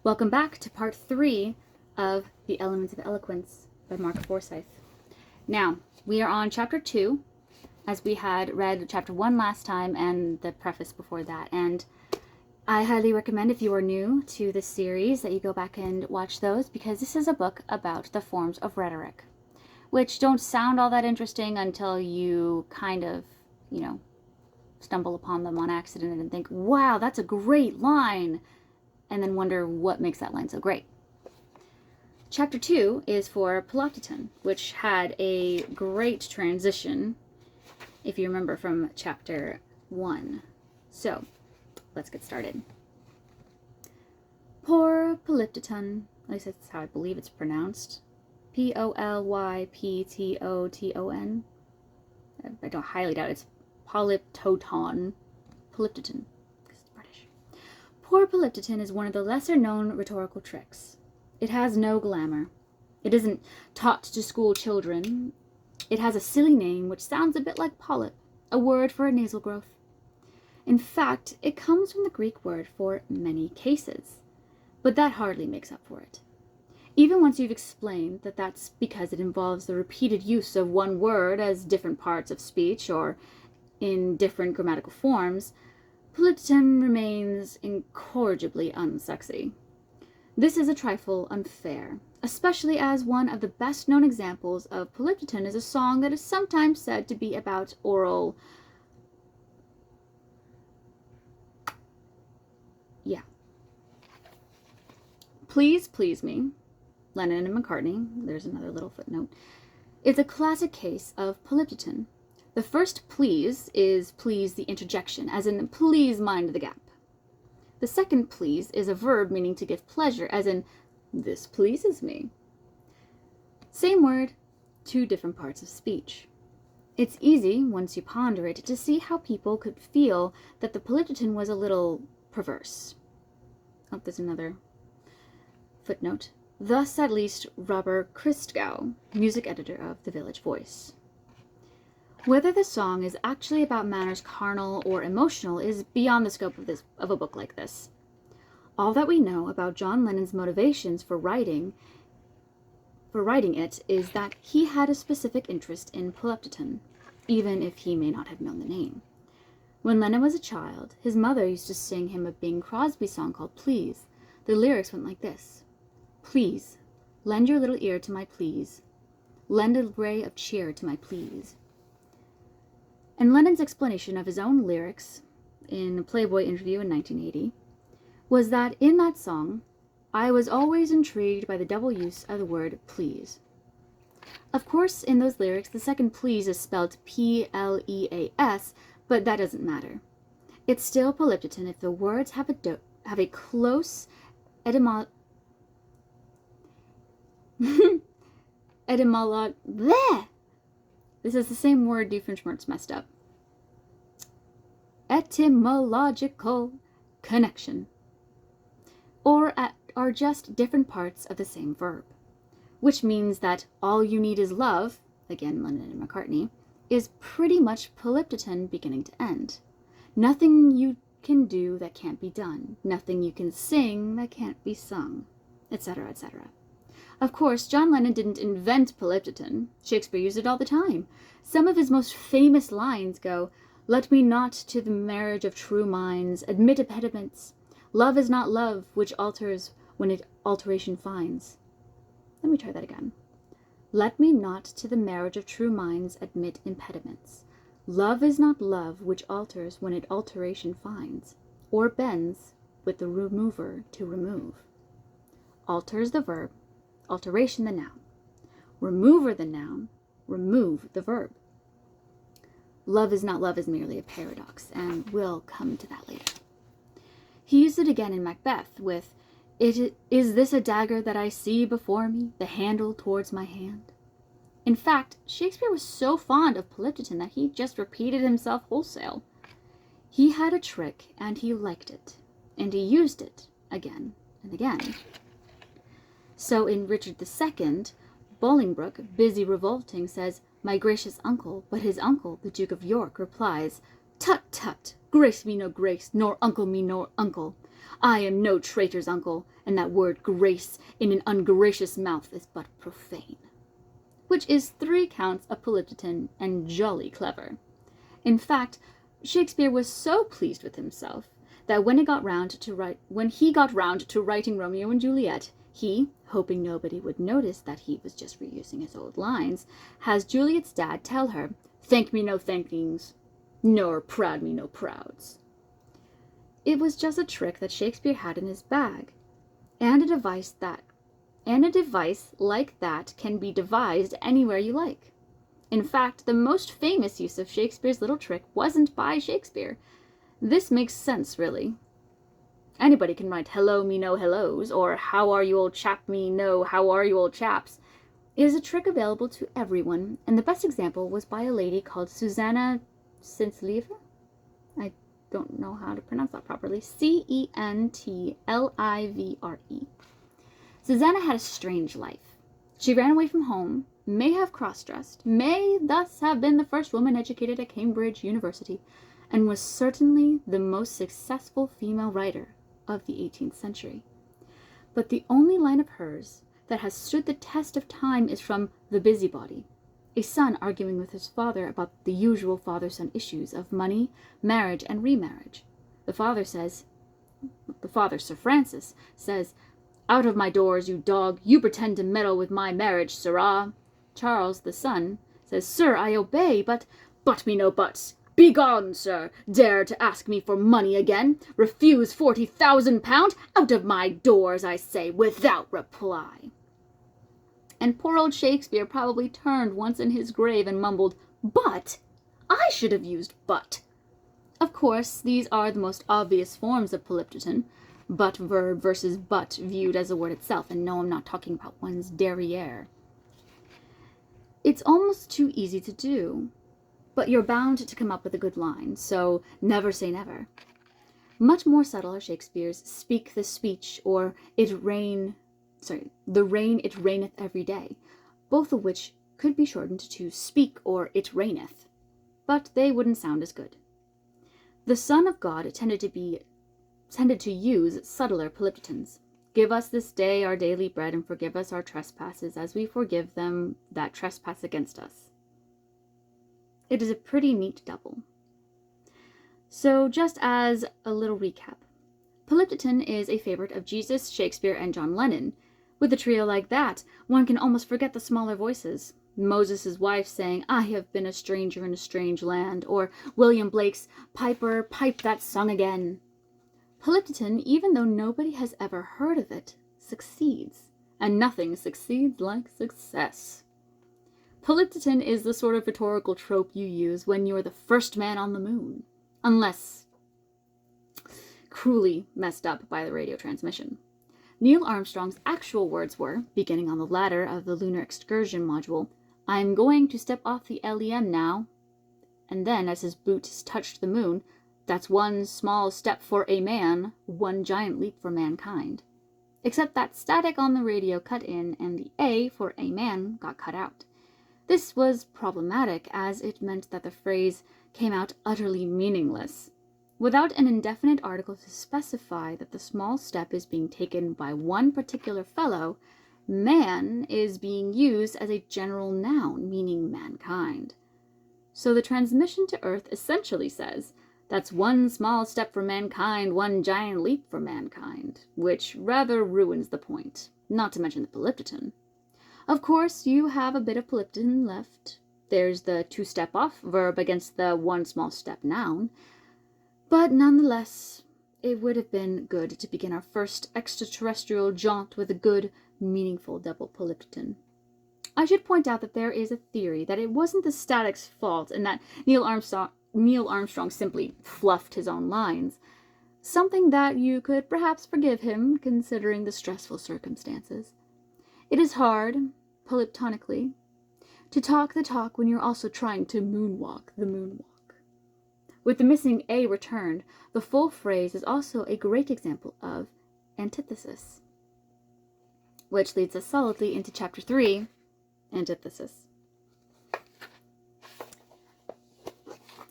Welcome back to part 3 of The Elements of Eloquence by Mark Forsyth. Now, we are on chapter 2, as we had read chapter 1 last time and the preface before that. And I highly recommend, if you are new to this series, that you go back and watch those, because this is a book about the forms of rhetoric, which don't sound all that interesting until you kind of, stumble upon them on accident and think, wow, that's a great line, and then wonder what makes that line so great. Chapter 2 is for Polyptoton, which had a great transition, if you remember, from chapter 1. So, let's get started. Poor Polyptoton, at least that's how I believe it's pronounced. Polyptoton. I don't highly doubt it's Polyptoton. Polyptoton, because it's British. Poor Polyptoton is one of the lesser-known rhetorical tricks. It has no glamour. It isn't taught to school children. It has a silly name which sounds a bit like polyp, a word for a nasal growth. In fact, it comes from the Greek word for many cases, but that hardly makes up for it. Even once you've explained that that's because it involves the repeated use of one word as different parts of speech or in different grammatical forms, Polyptoton remains incorrigibly unsexy. This is a trifle unfair, especially as one of the best-known examples of Polyptoton is a song that is sometimes said to be about oral... Please, Please Me, Lennon and McCartney, there's another little footnote, is a classic case of Polyptoton. The first please is please the interjection, as in please mind the gap. The second please is a verb meaning to give pleasure, as in this pleases me. Same word, two different parts of speech. It's easy, once you ponder it, to see how people could feel that the Polyptoton was a little perverse. Oh, there's another footnote. Thus, at least, Robert Christgau, music editor of The Village Voice. Whether the song is actually about matters carnal or emotional is beyond the scope of a book like this. All that we know about John Lennon's motivations for writing it is that he had a specific interest in Polyptoton, even if he may not have known the name. When Lennon was a child, his mother used to sing him a Bing Crosby song called Please. The lyrics went like this. Please, lend your little ear to my please. Lend a ray of cheer to my please. And Lennon's explanation of his own lyrics in a Playboy interview in 1980 was that in that song, I was always intrigued by the double use of the word please. Of course, in those lyrics, the second please is spelled P-L-E-A-S, but that doesn't matter. It's still Polyptoton if the words have a close etymology. This is the same word Doofenshmirtz messed up. Etymological connection. Or are just different parts of the same verb. Which means that all you need is love, again Lennon and McCartney, is pretty much Polyptoton beginning to end. Nothing you can do that can't be done. Nothing you can sing that can't be sung, etc., etc. Of course, John Lennon didn't invent Polyptoton. Shakespeare used it all the time. Some of his most famous lines go, let me not to the marriage of true minds admit impediments. Love is not love, which alters when it alteration finds. Let me try that again. Let me not to the marriage of true minds admit impediments. Love is not love, which alters when it alteration finds, or bends with the remover to remove. Alters the verb, alteration the noun. Remover the noun, remove the verb. Love is not love is merely a paradox, and we'll come to that later. He used it again in Macbeth with, is this a dagger that I see before me, the handle towards my hand? In fact, Shakespeare was so fond of Polyptoton that he just repeated himself wholesale. He had a trick, and he liked it, and he used it again and again. So in Richard II, Bolingbroke, busy revolting, says, my gracious uncle, but his uncle, the Duke of York, replies, tut, tut, grace me no grace, nor uncle me nor uncle. I am no traitor's uncle, and that word grace in an ungracious mouth is but profane. Which is 3 counts of Polyptoton and jolly clever. In fact, Shakespeare was so pleased with himself that when he got round to writing Romeo and Juliet, he, hoping nobody would notice that he was just reusing his old lines, has Juliet's dad tell her, "Thank me no thankings, nor proud me no prouds." It was just a trick that Shakespeare had in his bag, and a device like that can be devised anywhere you like. In fact, the most famous use of Shakespeare's little trick wasn't by Shakespeare. This makes sense, really. Anybody can write "hello me no hellos," or "how are you old chap me no how are you old chaps." It is a trick available to everyone, and the best example was by a lady called Susanna Centlivre. I don't know how to pronounce that properly. Centlivre. Susanna had a strange life. She ran away from home, may have cross-dressed, may thus have been the first woman educated at Cambridge University, and was certainly the most successful female writer of the 18th century. But the only line of hers that has stood the test of time is from The Busybody, a son arguing with his father about the usual father-son issues of money, marriage, and remarriage. The father, Sir Francis, says, "Out of my doors, you dog, you pretend to meddle with my marriage, sirrah." Charles, the son, says, "Sir, I obey, but me no buts. Begone, sir! Dare to ask me for money again? Refuse 40,000 pound? Out of my doors, I say, without reply." And poor old Shakespeare probably turned once in his grave and mumbled, "But? I should have used but." Of course, these are the most obvious forms of Polyptoton, but verb versus but viewed as a word itself, and no, I'm not talking about one's derriere. It's almost too easy to do, but you're bound to come up with a good line, so never say never. Much more subtle are Shakespeare's "speak the speech" or the rain it raineth every day, both of which could be shortened to "speak" or "it raineth," but they wouldn't sound as good. The Son of God tended to use subtler polyptotons. "Give us this day our daily bread, and forgive us our trespasses, as we forgive them that trespass against us." It is a pretty neat double. So just as a little recap, Polyptoton is a favorite of Jesus, Shakespeare, and John Lennon. With a trio like that, one can almost forget the smaller voices. Moses' wife saying, "I have been a stranger in a strange land," or William Blake's "Piper, pipe that song again." Polyptoton, even though nobody has ever heard of it, succeeds, and nothing succeeds like success. Polyptoton is the sort of rhetorical trope you use when you're the first man on the moon, unless cruelly messed up by the radio transmission. Neil Armstrong's actual words were, beginning on the ladder of the Lunar Excursion module, "I'm going to step off the LEM now," and then as his boots touched the moon, "That's one small step for a man, one giant leap for mankind." Except that static on the radio cut in, and the A for a man got cut out. This was problematic, as it meant that the phrase came out utterly meaningless. Without an indefinite article to specify that the small step is being taken by one particular fellow, man is being used as a general noun, meaning mankind. So the transmission to Earth essentially says, "That's one small step for mankind, one giant leap for mankind," which rather ruins the point, not to mention the Polyptoton. Of course, you have a bit of Polyptoton left. There's the "to step off" verb against the "one small step" noun. But nonetheless, it would have been good to begin our first extraterrestrial jaunt with a good, meaningful double Polyptoton. I should point out that there is a theory that it wasn't the static's fault and that Neil Armstrong simply fluffed his own lines. Something that you could perhaps forgive him, considering the stressful circumstances. It is hard, polyptonically, to talk the talk when you're also trying to moonwalk the moonwalk. With the missing A returned, the full phrase is also a great example of antithesis. Which leads us solidly into Chapter 3, Antithesis.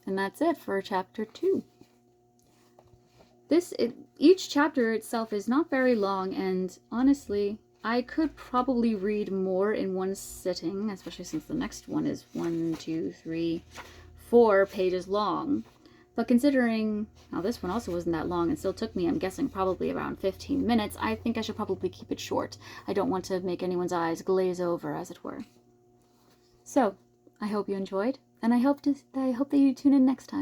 And that's it for Chapter 2. Each chapter itself is not very long, and honestly, I could probably read more in one sitting, especially since the next one is 4 pages long. But considering how this one also wasn't that long and still took me, I'm guessing, probably around 15 minutes, I think I should probably keep it short. I don't want to make anyone's eyes glaze over, as it were. So, I hope you enjoyed, and I hope that you tune in next time.